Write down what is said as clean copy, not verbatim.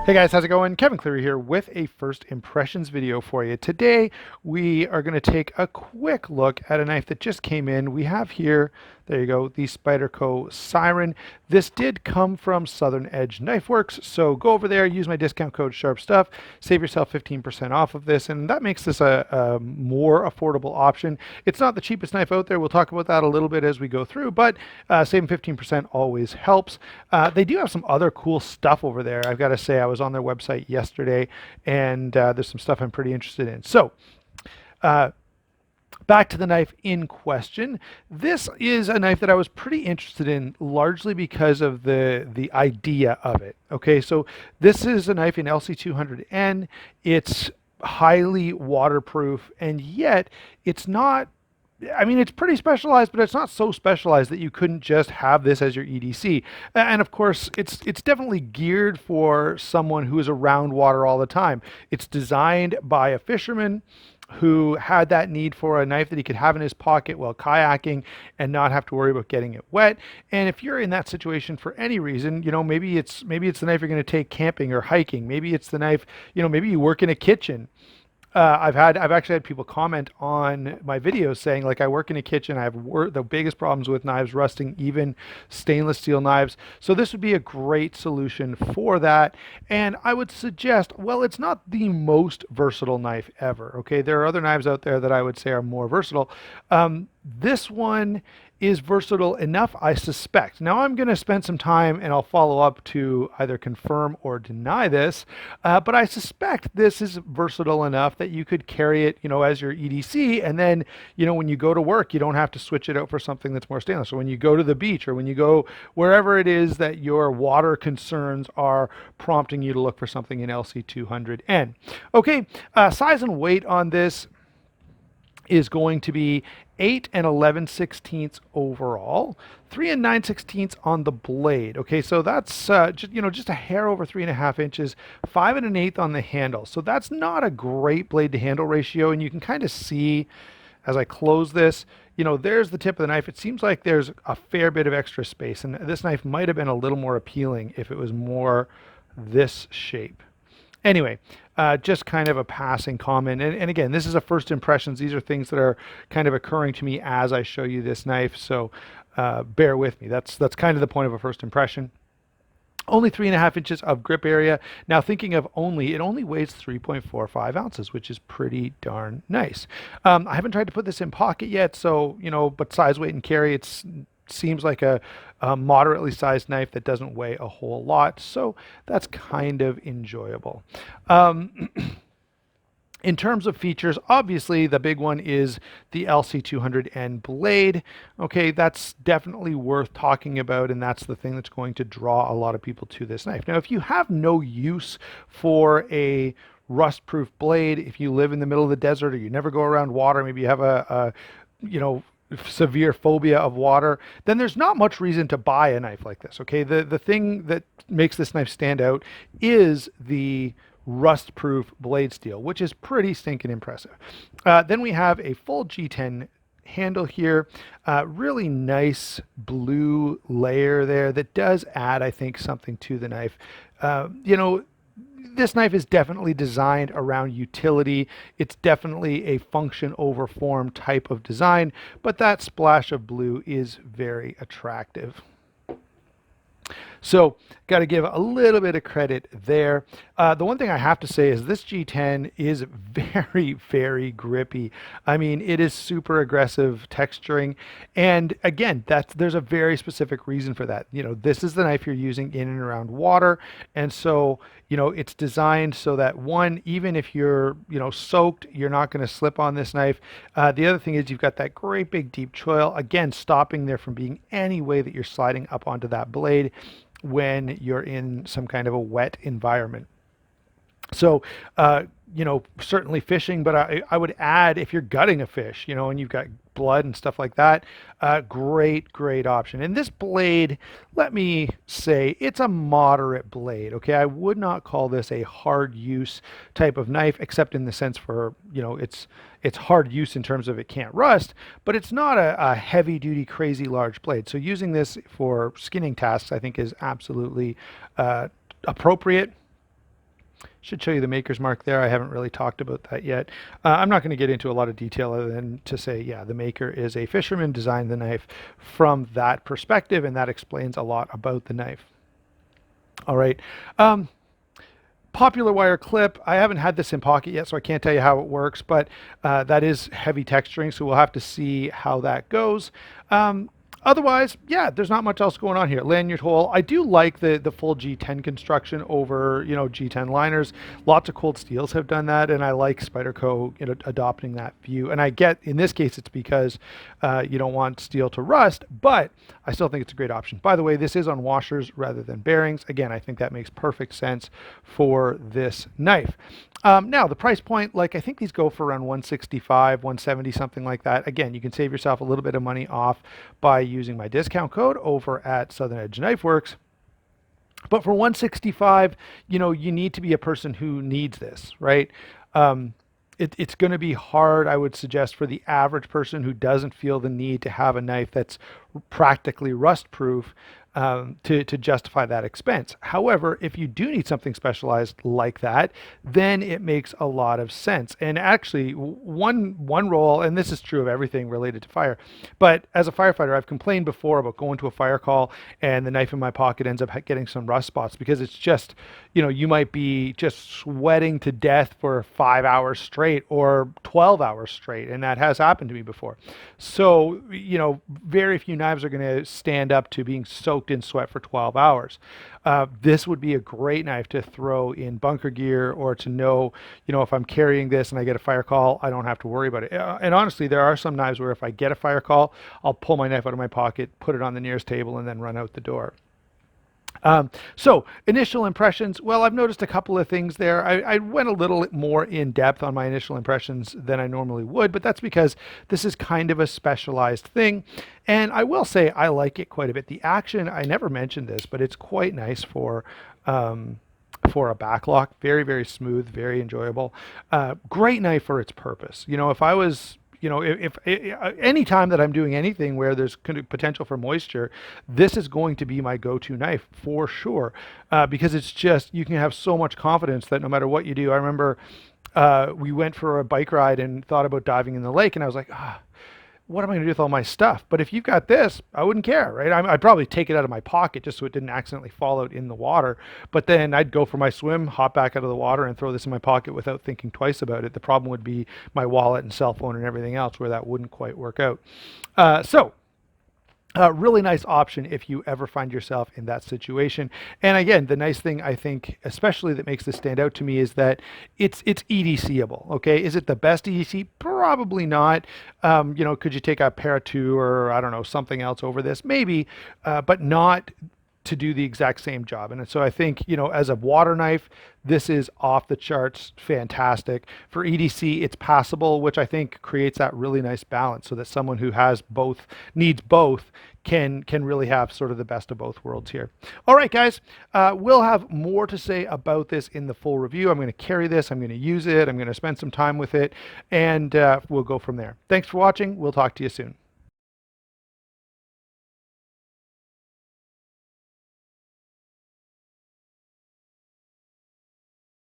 Hey guys, how's it going? Kevin Cleary here with a first impressions video for you. Today we are going to take a quick look at a knife that just came in. We have here, there you go, the Spyderco Siren. This did come from Southern Edge Knife Works, so go over there, use my discount code SHARPSTUFF, save yourself 15% off of this, and that makes this a more affordable option. It's not the cheapest knife out there. We'll talk about that a little bit as we go through, but saving 15% always helps. They do have some other cool stuff over there. I've got to say, I was on their website yesterday, and there's some stuff I'm pretty interested in. So, back to the knife in question. This is a knife that I was pretty interested in, largely because of the idea of it. Okay, so this is a knife in LC200N. It's highly waterproof, and yet it's not. I mean, it's pretty specialized, but it's not so specialized that you couldn't just have this as your EDC. And of course, it's definitely geared for someone who is around water all the time. It's designed by a fisherman who had that need for a knife that he could have in his pocket while kayaking and not have to worry about getting it wet. And if you're in that situation for any reason, you know, maybe it's the knife you're going to take camping or hiking. Maybe it's the knife, you know, maybe you work in a kitchen. I've actually had people comment on my videos saying, like, I work in a kitchen. I have the biggest problems with knives rusting, even stainless steel knives. So this would be a great solution for that. And I would suggest, well, it's not the most versatile knife ever. Okay, there are other knives out there that I would say are more versatile. This one is versatile enough, I suspect. Now I'm going to spend some time and I'll follow up to either confirm or deny this, but I suspect this is versatile enough that you could carry it, you know, as your EDC, and then, you know, when you go to work, you don't have to switch it out for something that's more stainless. So when you go to the beach or when you go wherever it is that your water concerns are prompting you to look for something in LC200N. Okay, size and weight on this is going to be 8 and 11/16 overall, 3 and 9/16 on the blade. Okay, so that's just a hair over 3.5 inches, 5 and an eighth on the handle. So that's not a great blade to handle ratio, and you can kind of see as I close this, you know, there's the tip of the knife. It seems like there's a fair bit of extra space, and this knife might have been a little more appealing if it was more this shape. Anyway, just kind of a passing comment. And again, this is a first impressions. These are things that are kind of occurring to me as I show you this knife. So bear with me. That's kind of the point of a first impression. Only 3.5 inches of grip area. Now thinking of only, it only weighs 3.45 ounces, which is pretty darn nice. I haven't tried to put this in pocket yet, so, you know, but size, weight, and carry, it's seems like a moderately sized knife that doesn't weigh a whole lot, so that's kind of enjoyable. In terms of features, obviously the big one is the LC200N blade. Okay, that's definitely worth talking about, and that's the thing that's going to draw a lot of people to this knife. Now, if you have no use for a rust-proof blade, if you live in the middle of the desert or you never go around water, maybe you have a you know, severe phobia of water, then there's not much reason to buy a knife like this. Okay, the thing that makes this knife stand out is the rust-proof blade steel, which is pretty stinking impressive. Then we have a full G10 handle here, really nice blue layer there that does add, I think, something to the knife. You know, this knife is definitely designed around utility. It's definitely a function over form type of design, but that splash of blue is very attractive. So got to give a little bit of credit there. The one thing I have to say is this G10 is very, very grippy. I mean, it is super aggressive texturing. And again, there's a very specific reason for that. You know, this is the knife you're using in and around water. And so, you know, it's designed so that one, even if you're, you know, soaked, you're not going to slip on this knife. The other thing is you've got that great big deep choil, again, stopping there from being any way that you're sliding up onto that blade when you're in some kind of a wet environment. So, you know, certainly fishing, but I would add if you're gutting a fish, you know, and you've got blood and stuff like that, great option. And this blade, let me say, it's a moderate blade. Okay, I would not call this a hard use type of knife, except in the sense for, you know, it's hard use in terms of it can't rust, but it's not a heavy duty, crazy large blade. So using this for skinning tasks, I think, is absolutely appropriate. Should show you the maker's mark there. I haven't really talked about that yet. I'm not going to get into a lot of detail other than to say, yeah, the maker is a fisherman, designed the knife from that perspective, and that explains a lot about the knife. All right. Popular wire clip. I haven't had this in pocket yet, so I can't tell you how it works, but that is heavy texturing, so we'll have to see how that goes. Otherwise, yeah, there's not much else going on here. Lanyard hole. I do like the full G10 construction over, G10 liners. Lots of cold steels have done that, and I like Spyderco, adopting that view. And I get, in this case, it's because you don't want steel to rust, but I still think it's a great option. By the way, this is on washers rather than bearings. Again, I think that makes perfect sense for this knife. Now, the price point, I think these go for around 165, 170, something like that. Again, you can save yourself a little bit of money off by using my discount code over at Southern Edge Knife Works. But for 165, you need to be a person who needs this, right? It's going to be hard, I would suggest, for the average person who doesn't feel the need to have a knife that's practically rust-proof to justify that expense. However, if you do need something specialized like that, then it makes a lot of sense. And actually, one role, and this is true of everything related to fire, but as a firefighter, I've complained before about going to a fire call and the knife in my pocket ends up getting some rust spots because it's just, you might be just sweating to death for 5 hours straight or 12 hours straight, and that has happened to me before. So, very few knives are going to stand up to being soaked in sweat for 12 hours. This would be a great knife to throw in bunker gear, or to know, if I'm carrying this and I get a fire call, I don't have to worry about it. And honestly, there are some knives where if I get a fire call, I'll pull my knife out of my pocket, put it on the nearest table, and then run out the door. So initial impressions, well, I've noticed a couple of things there. I went a little more in depth on my initial impressions than I normally would, but that's because this is kind of a specialized thing. And I will say I like it quite a bit. The action, I never mentioned this, but it's quite nice for a backlock. Very, very smooth, very enjoyable. Great knife for its purpose. If I was if any time that I'm doing anything where there's potential for moisture, this is going to be my go-to knife for sure, because it's just, you can have so much confidence that no matter what you do. I remember we went for a bike ride and thought about diving in the lake, and I was like, what am I going to do with all my stuff? But if you've got this, I wouldn't care, right? I'd probably take it out of my pocket just so it didn't accidentally fall out in the water. But then I'd go for my swim, hop back out of the water, and throw this in my pocket without thinking twice about it. The problem would be my wallet and cell phone and everything else, where that wouldn't quite work out. Really nice option if you ever find yourself in that situation. And again, the nice thing, I think, especially that makes this stand out to me, is that it's EDCable. Okay, is it the best EDC? Probably not. Could you take a Para 2 or I don't know, something else over this? Maybe, but not to do the exact same job. And so I think, as a water knife, this is off the charts fantastic. For EDC, it's passable, which I think creates that really nice balance, so that someone who has both, needs both, can really have sort of the best of both worlds here. All right, guys, we'll have more to say about this in the full review. I'm going to carry this, I'm going to use it, I'm going to spend some time with it, and we'll go from there. Thanks for watching. We'll talk to you soon.